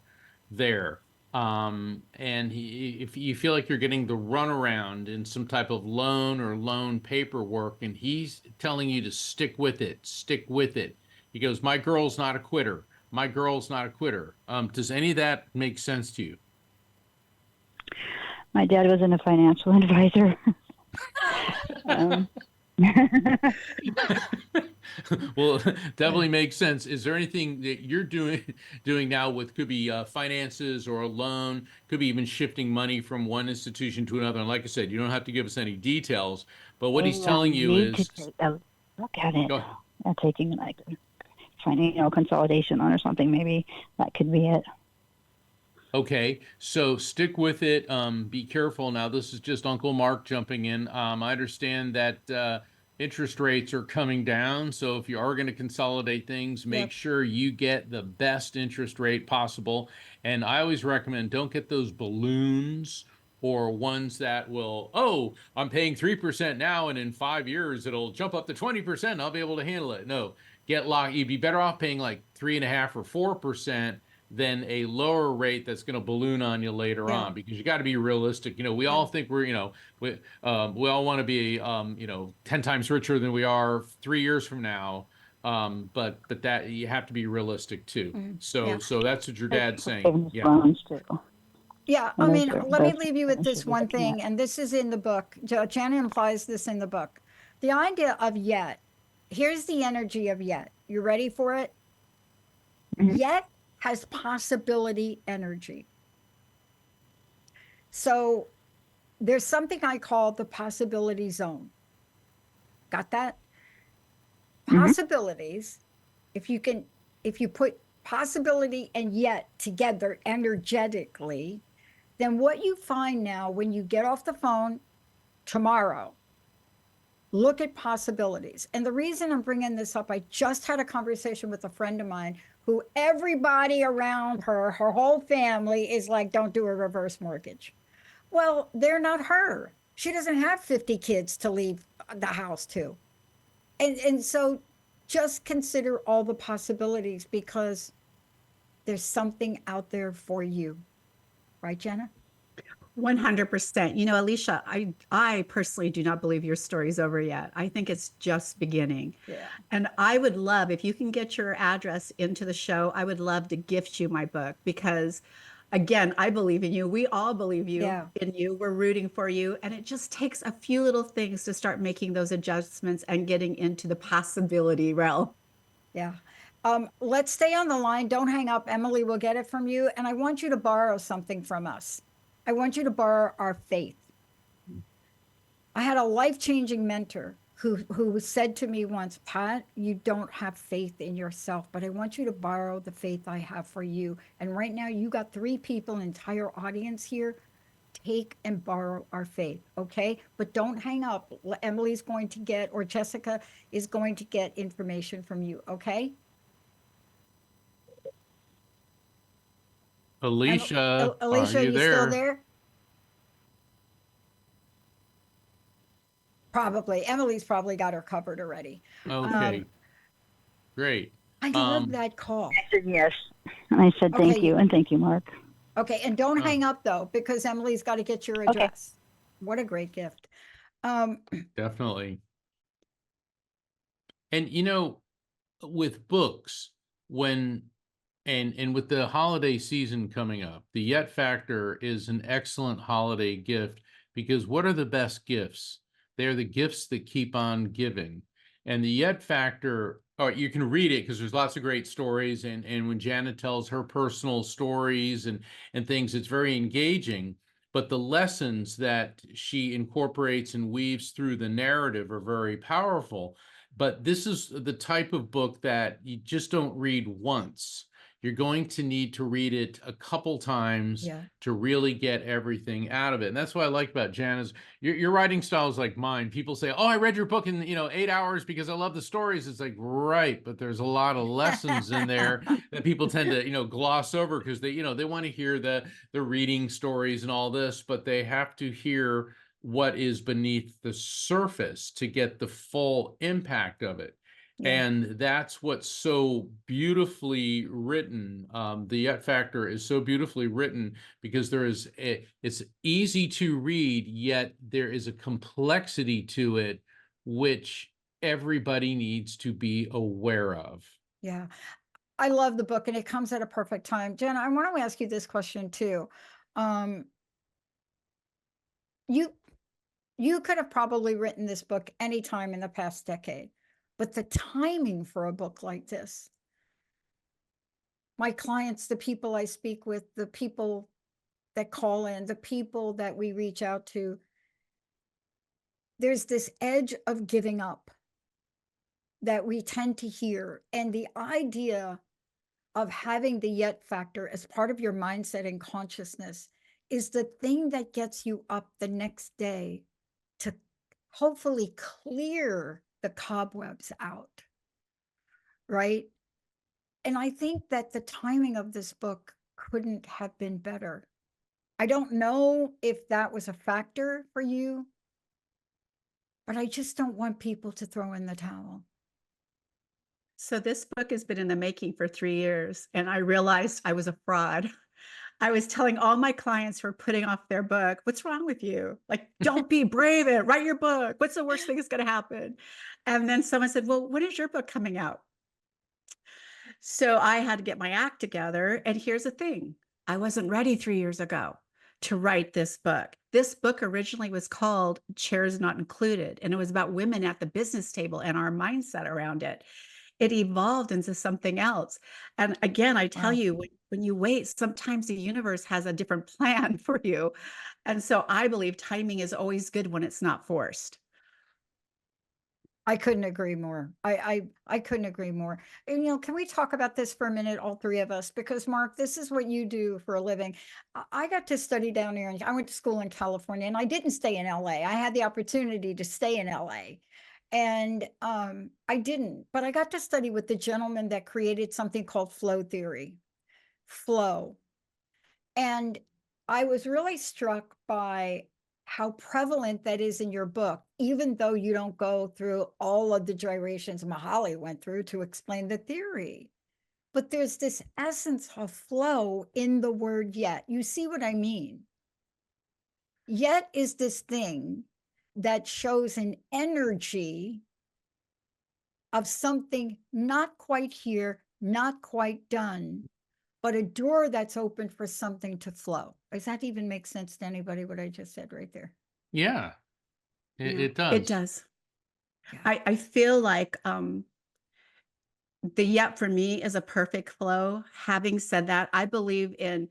there. And if you feel like you're getting the runaround in some type of loan or loan paperwork, and he's telling you to stick with it. He goes, "My girl's not a quitter. My girl's not a quitter." Does any of that make sense to you? My dad wasn't a financial advisor. Well, definitely makes sense. Is there anything that you're doing now with, could be finances or a loan, could be even shifting money from one institution to another? And like I said, you don't have to give us any details, but what he's telling you need is, to take a look at it. Go ahead. Taking like finding consolidation on or something. Maybe that could be it. Okay, so stick with it. Be careful. Now, this is just Uncle Mark jumping in. I understand that interest rates are coming down. So if you are going to consolidate things, make sure you get the best interest rate possible. And I always recommend, don't get those balloons or ones that will, oh, I'm paying 3% now, and in 5 years it'll jump up to 20%. I'll be able to handle it. No, get locked. You'd be better off paying like 3.5% or 4%. than a lower rate that's going to balloon on you later Yeah. on, because you got to be realistic. We all think we're, we all want to be, 10 times richer than we are 3 years from now. But that you have to be realistic too. Yeah. So that's what your dad's saying. Forgiveness Yeah. loans too. Yeah, And I those mean, are- let me those leave you with things this should be one looking at. thing, and this is in the book. Jana implies this in the book. The idea of yet. Here's the energy of yet. You ready for it? Mhm. Yet has possibility energy. So there's something I call the possibility zone. Got that? Mhm. Possibilities, if you put possibility and yet together energetically, then what you find now when you get off the phone tomorrow, look at possibilities. And the reason I'm bringing this up, I just had a conversation with a friend of mine who everybody around her whole family is like, don't do a reverse mortgage. Well, they're not her. She doesn't have 50 kids to leave the house to. And so just consider all the possibilities, because there's something out there for you. Right, Jenna? 100%. You know, Alicia, I personally do not believe your story's over yet. I think it's just beginning. Yeah. And I would love, if you can get your address into the show, I would love to gift you my book, because again, I believe in you. We all believe Yeah. in you. We're rooting for you. And it just takes a few little things to start making those adjustments and getting into the possibility realm. Yeah. Let's stay on the line. Don't hang up. Emily will get it from you. And I want you to borrow something from us. I want you to borrow our faith. I had a life-changing mentor who said to me once, Pat, you don't have faith in yourself, but I want you to borrow the faith I have for you. And right now you got 3 people, an entire audience here. Take and borrow our faith, okay? But don't hang up. Emily's going to get, or Jessica is going to get information from you, okay? Alicia, are Alicia, you you still there? there? Probably. Emily's probably got her covered already. Okay, great. I love that call. I said yes. And I said thank Okay. you, and thank you, Mark. Okay, and don't Oh. hang up though, because Emily's got to get your address. What a great gift. Definitely. And with books, when and with the holiday season coming up, the Yet Factor is an excellent holiday gift, because what are the best gifts? They're the gifts that keep on giving. And the Yet Factor, or you can read it because there's lots of great stories, and when Jana tells her personal stories and things, it's very engaging. But the lessons that she incorporates and weaves through the narrative are very powerful. But this is the type of book that you just don't read once. You're going to need to read it a couple times Yeah. to really get everything out of it. And that's what I like about Jana's. Your writing style is like mine. People say, "Oh, I read your book in 8 hours because I love the stories." It's like, right, but there's a lot of lessons in there that people tend to gloss over, because they want to hear the reading stories and all this, but they have to hear what is beneath the surface to get the full impact of it. Yeah. And that's what's so beautifully written. The Yet Factor is so beautifully written because it's easy to read, yet there is a complexity to it, which everybody needs to be aware of. Yeah. I love the book, and it comes at a perfect time. Jenna, I want to ask you this question too. You could have probably written this book anytime in the past decade, but the timing for a book like this, my clients, the people I speak with, the people that call in, the people that we reach out to, there's this edge of giving up that we tend to hear. And the idea of having the yet factor as part of your mindset and consciousness is the thing that gets you up the next day to hopefully clear the cobwebs out, right? And I think that the timing of this book couldn't have been better. I don't know if that was a factor for you, but I just don't want people to throw in the towel. So this book has been in the making for 3 years, and I realized I was a fraud. I was telling all my clients who are putting off their book, "What's wrong with you? Like, don't be brave and write your book. What's the worst thing that's gonna happen?" And then someone said, "Well, when is your book coming out?" So I had to get my act together. And here's the thing, I wasn't ready 3 years ago to write this book. This book originally was called Chairs Not Included, and it was about women at the business table and our mindset around it. It evolved into something else. And again, I tell Wow. you, when you wait, sometimes the universe has a different plan for you. And so I believe timing is always good when it's not forced. I couldn't agree more. I couldn't agree more. And, can we talk about this for a minute, all three of us? Because Mark, this is what you do for a living. I got to study down here, and I went to school in California, and I didn't stay in LA. I had the opportunity to stay in LA. And I didn't, but I got to study with the gentleman that created something called flow theory. Flow. And I was really struck by how prevalent that is in your book, even though you don't go through all of the gyrations Mahali went through to explain the theory. But there's this essence of flow in the word yet. You see what I mean? Yet is this thing that shows an energy of something not quite here, not quite done, but a door that's open for something to flow. Does that even make sense to anybody, what I just said right there? Yeah, Yeah, it it does. does. Yeah. I feel like the yet for me is a perfect flow. Having said that, I believe in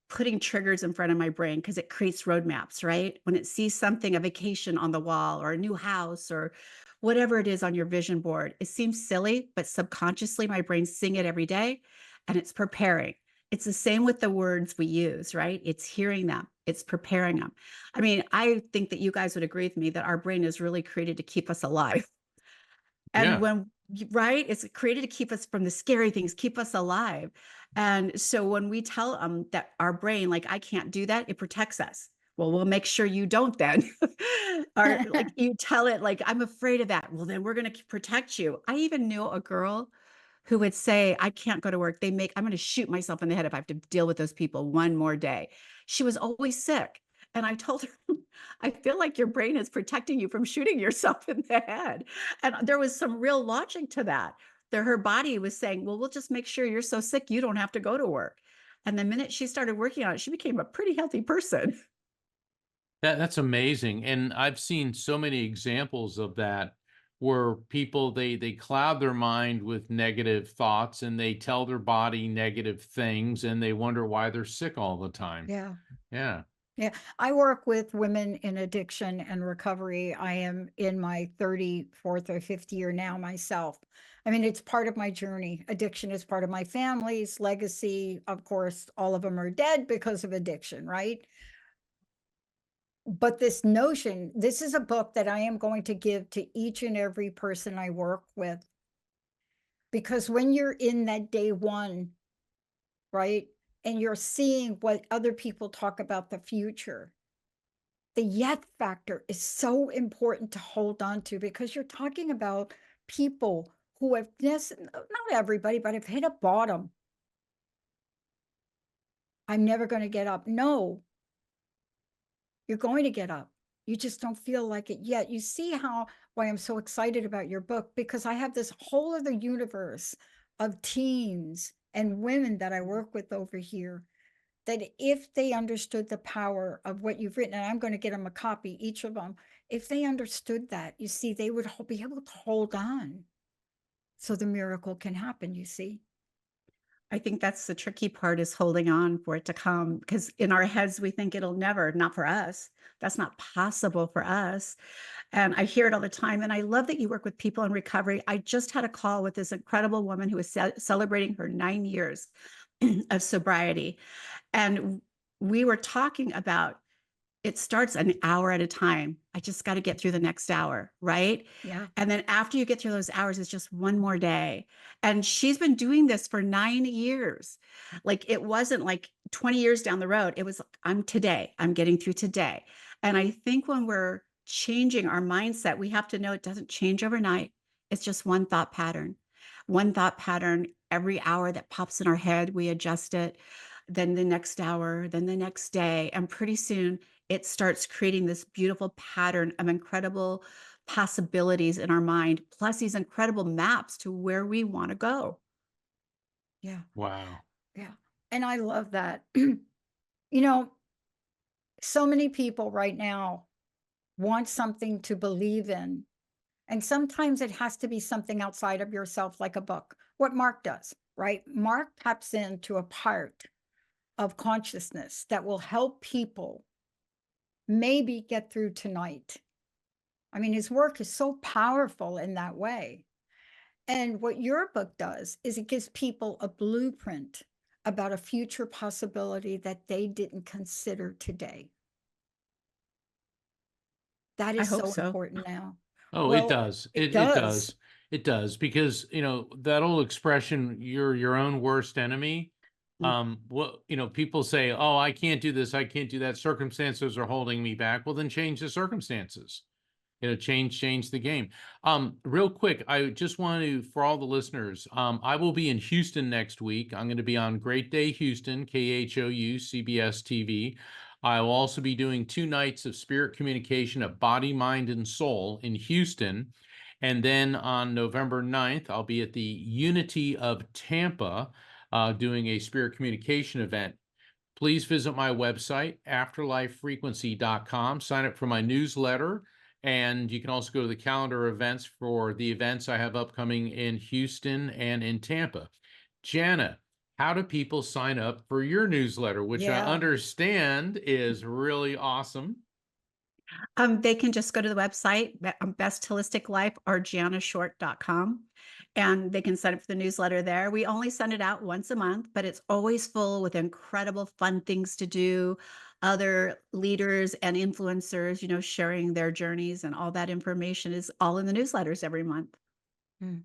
putting triggers in front of my brain because it creates roadmaps, right? When it sees something, a vacation on the wall or a new house or whatever it is on your vision board, it seems silly, but subconsciously my brain's seeing it every day and it's preparing. It's the same with the words we use, right? It's hearing them, it's preparing them. I mean, I think that you guys would agree with me that our brain is really created to keep us alive. And Yeah. when right, it's created to keep us from the scary things, keep us alive. And so when we tell them that our brain, like, I can't do that, it protects us. Well, we'll make sure you don't then. Or like you tell it, like, I'm afraid of that. Well, then we're going to protect you. I even knew a girl who would say, I can't go to work. I'm going to shoot myself in the head if I have to deal with those people one more day. She was always sick. And I told her, I feel like your brain is protecting you from shooting yourself in the head. And there was some real logic to that. Her body was saying, well, we'll just make sure you're so sick you don't have to go to work. And the minute she started working on it, she became a pretty healthy person. That's amazing. And I've seen so many examples of that where people they cloud their mind with negative thoughts and they tell their body negative things and they wonder why they're sick all the time. Yeah. Yeah. Yeah. I work with women in addiction and recovery. I am in my 34th or 5th year now myself. I mean, it's part of my journey. Addiction is part of my family's legacy. Of course, all of them are dead because of addiction, right? But this notion, this is a book that I am going to give to each and every person I work with. Because when you're in that day one, right, and you're seeing what other people talk about the future, the yet factor is so important to hold on to because you're talking about people who have, not everybody, but have hit a bottom. I'm never going to get up. No, you're going to get up. You just don't feel like it yet. You see why I'm so excited about your book, because I have this whole other universe of teens and women that I work with over here, that if they understood the power of what you've written, and I'm going to get them a copy, each of them, if they understood that, you see, they would be able to hold on so the miracle can happen, you see. I think that's the tricky part, is holding on for it to come, because in our heads, we think it'll never, not for us. That's not possible for us. And I hear it all the time. And I love that you work with people in recovery. I just had a call with this incredible woman who was celebrating her 9 years of sobriety. And we were talking about, it starts an hour at a time. I just got to get through the next hour, right? Yeah. And then after you get through those hours, it's just one more day. And she's been doing this for 9 years. Like, it wasn't like 20 years down the road. It was, I'm getting through today. And I think when we're changing our mindset, we have to know it doesn't change overnight. It's just one thought pattern. one thought pattern every hour that pops in our head, we adjust it, then the next hour, then the next day, and pretty soon it starts creating this beautiful pattern of incredible possibilities in our mind, plus these incredible maps to where we want to go. Yeah. Wow. Yeah. And I love that. You know, so many people right now want something to believe in. And sometimes it has to be something outside of yourself, like a book, what Mark does, right? Mark taps into a part of consciousness that will help people maybe get through tonight. I mean, his work is so powerful in that way. And what your book does is it gives people a blueprint about a future possibility that they didn't consider today. That I is hope so so. important now. Oh, it Well, does. it It does. does. It does because, that old expression, you're your own worst enemy. Mm. What, people say, "Oh, I can't do this, I can't do that. Circumstances are holding me back." Well, then change the circumstances. Change the game. Real quick, I just want to, for all the listeners, I will be in Houston next week. I'm going to be on Great Day Houston, KHOU, CBS TV. I will also be doing 2 nights of spirit communication at Body, Mind, and Soul in Houston. And then on November 9th, I'll be at the Unity of Tampa doing a spirit communication event. Please visit my website, afterlifefrequency.com, sign up for my newsletter, and you can also go to the calendar events for the events I have upcoming in Houston and in Tampa. Jana, how do people sign up for your newsletter, which I Yeah. understand is really awesome? They can just go to the website, Best Holistic Life or janashort.com, and they can sign up for the newsletter there. We only send it out once a month, but it's always full with incredible fun things to do. Other leaders and influencers, sharing their journeys, and all that information is all in the newsletters every month. Mm.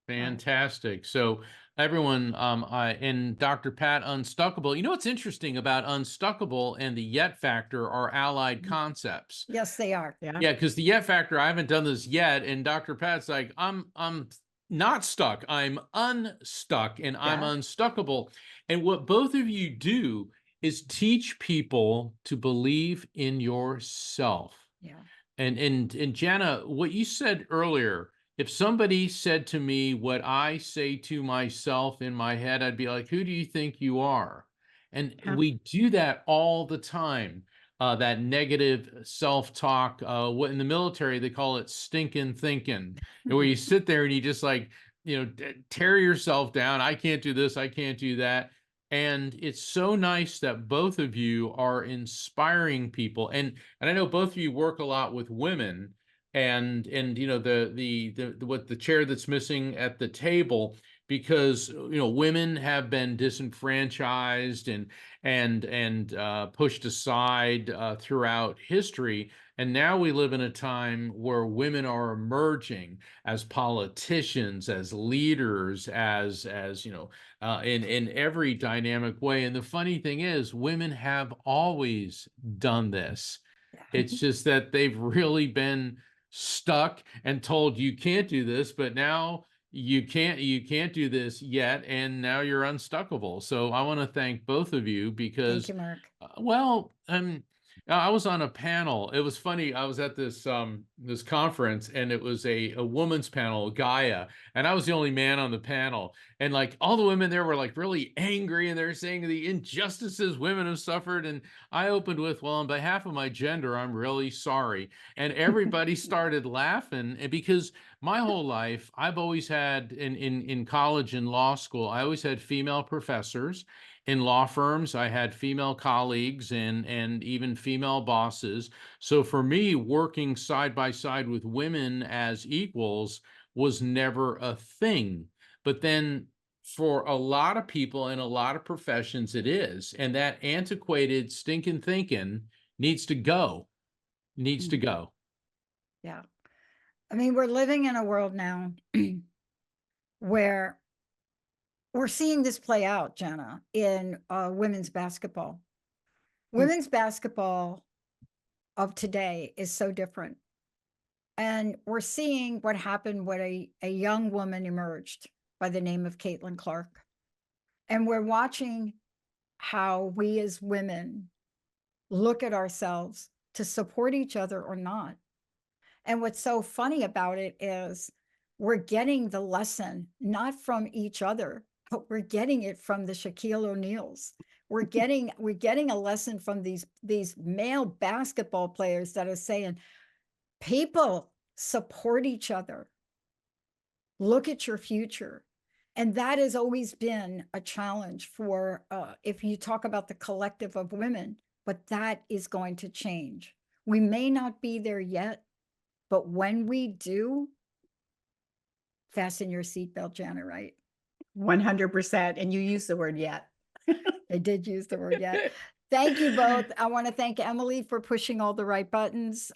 Fantastic. So everyone, and Dr. Pat Unstuckable, what's interesting about Unstuckable and the yet factor are allied concepts. Yes, they are. Yeah. Yeah, because the yet factor, I haven't done this yet, and Dr. Pat's like, I'm not stuck, I'm unstuck, and I'm Yeah. unstuckable. And what both of you do is teach people to believe in yourself. Yeah. And Jana, what you said earlier, if somebody said to me what I say to myself in my head, I'd be like, who do you think you are? And Yeah. we do that all the time. That negative self-talk, what in the military they call it stinking thinking, where you sit there and you just like, tear yourself down. I can't do this, I can't do that. And it's so nice that both of you are inspiring people. And I know both of you work a lot with women, and the what the chair that's missing at the table, because women have been disenfranchised and pushed aside throughout history, and now we live in a time where women are emerging as politicians, as leaders, as in every dynamic way. And the funny thing is, women have always done this. It's just that they've really been stuck and told you can't do this, but now you can't do this yet, and now you're unstuckable. So I want to thank both of you Thank because you, Mark. I was on a panel. It was funny. I was at this conference, and it was a woman's panel, Gaia, and I was the only man on the panel. And like all the women there were like really angry, and they're saying the injustices women have suffered. And I opened with, well, on behalf of my gender, I'm really sorry. And everybody started laughing. And because my whole life, I've always had in college and law school, I always had female professors. In law firms, I had female colleagues and even female bosses. So for me, working side by side with women as equals was never a thing. But then for a lot of people in a lot of professions, it is. And that antiquated stinking thinking needs to go, needs to go. Yeah. I mean, we're living in a world now where we're seeing this play out, Jana, in women's basketball. Women's basketball of today is so different. And we're seeing what happened when a young woman emerged by the name of Caitlin Clark. And we're watching how we as women look at ourselves to support each other or not. And what's so funny about it is we're getting the lesson, not from each other, but we're getting it from the Shaquille O'Neals. We're getting a lesson from these male basketball players that are saying, people support each other. Look at your future. And that has always been a challenge for, if you talk about the collective of women, but that is going to change. We may not be there yet, but when we do, fasten your seatbelt, Jana, right? 100%. And you use the word yet. I did use the word yet. Thank you both. I want to thank Emily for pushing all the right buttons.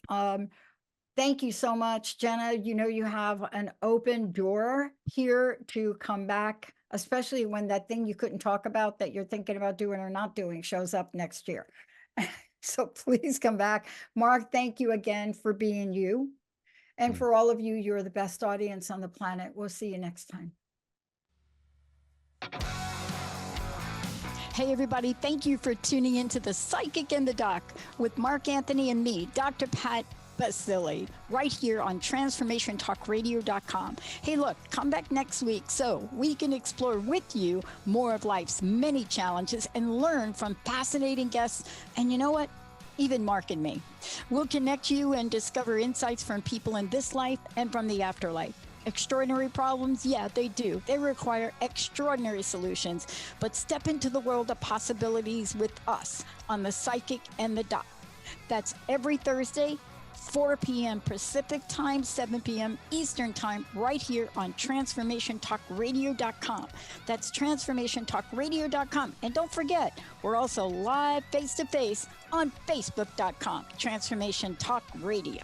Thank you so much, Jenna. You know, you have an open door here to come back, especially when that thing you couldn't talk about that you're thinking about doing or not doing shows up next year. So please come back. Mark, thank you again for being you. And for all of you, you're the best audience on the planet. We'll see you next time. Hey, everybody. Thank you for tuning into The Psychic in the Doc with Mark Anthony and me, Dr. Pat Baccili, right here on TransformationTalkRadio.com. Hey, look, come back next week so we can explore with you more of life's many challenges and learn from fascinating guests. And you know what? Even Mark and me. We'll connect you and discover insights from people in this life and from the afterlife. Extraordinary problems? Yeah, they do. They require extraordinary solutions. But step into the world of possibilities with us on The Psychic and the Doc. That's every Thursday, 4 p.m. Pacific Time, 7 p.m. Eastern Time, right here on TransformationTalkRadio.com. That's TransformationTalkRadio.com. And don't forget, we're also live face-to-face on Facebook.com, Transformation Talk Radio.